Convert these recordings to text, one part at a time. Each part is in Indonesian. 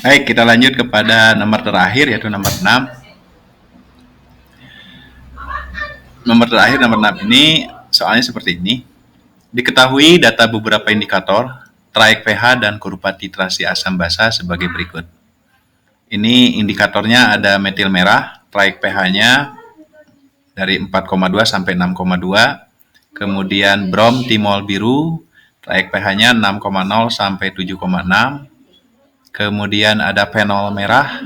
Baik, kita lanjut kepada nomor terakhir yaitu nomor 6. Nomor terakhir, nomor 6 ini soalnya seperti ini. Diketahui data beberapa indikator, traik pH dan kurva titrasi asam basa sebagai berikut. Ini indikatornya ada metil merah, traik pH-nya dari 4,2 sampai 6,2. Kemudian brom timol biru, traik pH-nya 6,0 sampai 7,6. Kemudian ada fenol merah,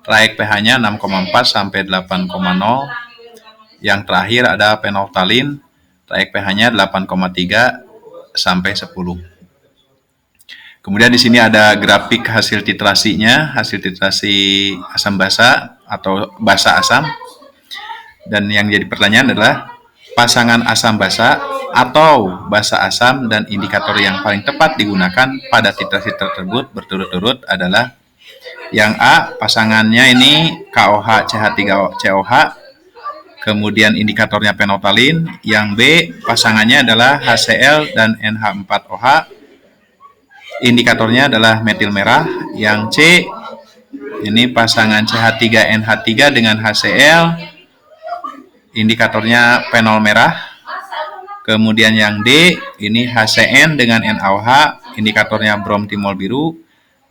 traik pH-nya 6,4 sampai 8,0. Yang terakhir ada fenolftalin, traik pH-nya 8,3 sampai 10. Kemudian di sini ada grafik hasil titrasinya, hasil titrasi asam basa atau basa asam. Dan yang jadi pertanyaan adalah pasangan asam basa atau basa asam dan indikator yang paling tepat digunakan pada titrasi tersebut berturut-turut adalah yang A, pasangannya ini KOH CH3COH, kemudian indikatornya fenolftalin. Yang B, pasangannya adalah HCl dan NH4OH, indikatornya adalah metil merah. Yang C, ini pasangan CH3NH3 dengan HCl, indikatornya fenol merah. Kemudian yang D, ini HCN dengan NaOH, indikatornya brom timol biru.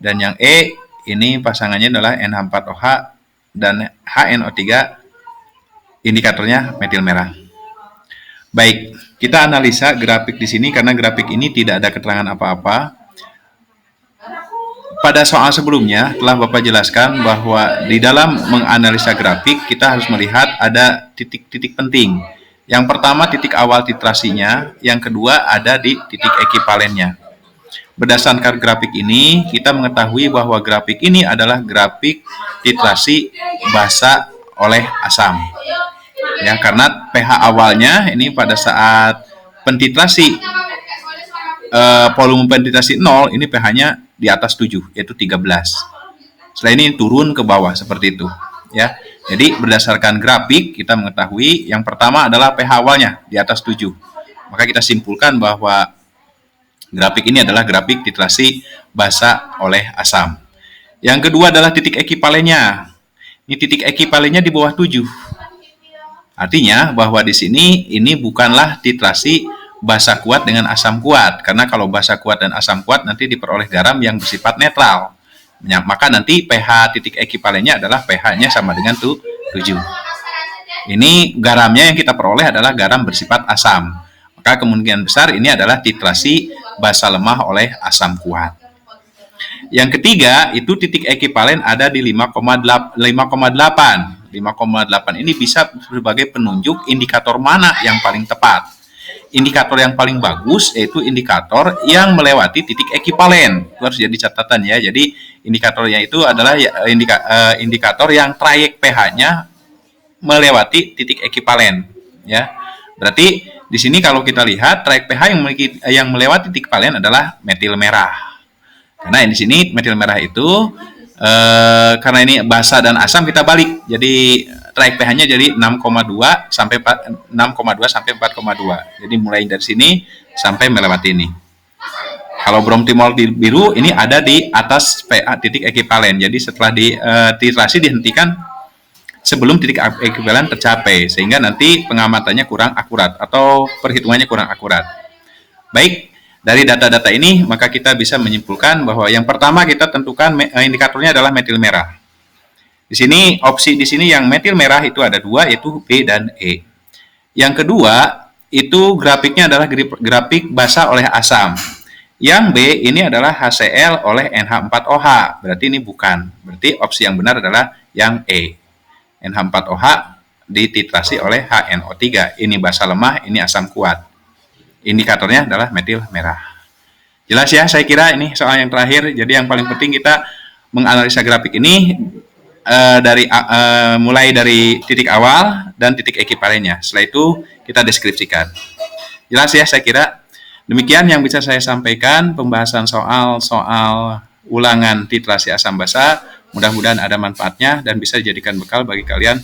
Dan yang E, ini pasangannya adalah NH4OH dan HNO3, indikatornya metil merah. Baik, kita analisa grafik di sini karena grafik ini tidak ada keterangan apa-apa. Pada soal sebelumnya telah Bapak jelaskan bahwa di dalam menganalisa grafik kita harus melihat ada titik-titik penting. Yang pertama titik awal titrasinya, yang kedua ada di titik ekivalennya. Berdasarkan grafik ini, kita mengetahui bahwa grafik ini adalah grafik titrasi basa oleh asam. Ya, karena pH awalnya ini pada saat pentitrasi volume pentitrasi 0, ini pH-nya di atas 7, yaitu 13. Setelah ini turun ke bawah seperti itu, ya. Jadi berdasarkan grafik kita mengetahui yang pertama adalah pH awalnya di atas 7. Maka kita simpulkan bahwa grafik ini adalah grafik titrasi basa oleh asam. Yang kedua adalah titik ekivalennya. Ini titik ekivalennya di bawah 7. Artinya bahwa di sini ini bukanlah titrasi basa kuat dengan asam kuat. Karena kalau basa kuat dan asam kuat nanti diperoleh garam yang bersifat netral. Maka nanti pH titik ekivalennya adalah pH-nya sama dengan 7. Ini garamnya yang kita peroleh adalah garam bersifat asam. Maka kemungkinan besar ini adalah titrasi basa lemah oleh asam kuat. Yang ketiga, itu titik ekivalen ada di 5,8. 5,8 ini bisa sebagai penunjuk indikator mana yang paling tepat. Indikator yang paling bagus yaitu indikator yang melewati titik ekivalen. Itu harus jadi catatan ya. Jadi indikatornya itu adalah indikator yang trayek pH-nya melewati titik ekivalen, ya. Berarti di sini kalau kita lihat trayek pH yang melewati titik ekivalen adalah metil merah. Karena di sini metil merah itu karena ini basa dan asam kita balik. Jadi trayek pH-nya jadi 6,2 sampai 4,2. Jadi mulai dari sini sampai melewati ini. Kalau brom timol biru ini ada di atas pH titik ekivalen. Jadi setelah titrasi dihentikan sebelum titik ekivalen tercapai, sehingga nanti pengamatannya kurang akurat atau perhitungannya kurang akurat. Baik, dari data-data ini maka kita bisa menyimpulkan bahwa yang pertama kita tentukan indikatornya adalah metil merah. Di sini opsi di sini yang metil merah itu ada dua, yaitu B dan E. Yang kedua itu grafiknya adalah grafik basa oleh asam. Yang B ini adalah HCl oleh NH4OH. Berarti ini bukan. Berarti opsi yang benar adalah yang E. NH4OH dititrasi oleh HNO3. Ini basa lemah, ini asam kuat. Indikatornya adalah metil merah. Jelas ya, saya kira ini soal yang terakhir. Jadi yang paling penting kita menganalisa grafik ini mulai dari titik awal dan titik ekivalennya. Setelah itu kita deskripsikan. Jelas ya, saya kira. Demikian yang bisa saya sampaikan pembahasan soal ulangan titrasi asam basa. Mudah-mudahan ada manfaatnya dan bisa dijadikan bekal bagi kalian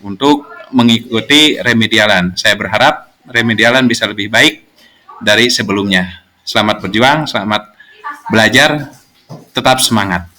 untuk mengikuti remedialan. Saya berharap remedialan bisa lebih baik dari sebelumnya. Selamat berjuang, selamat belajar, tetap semangat.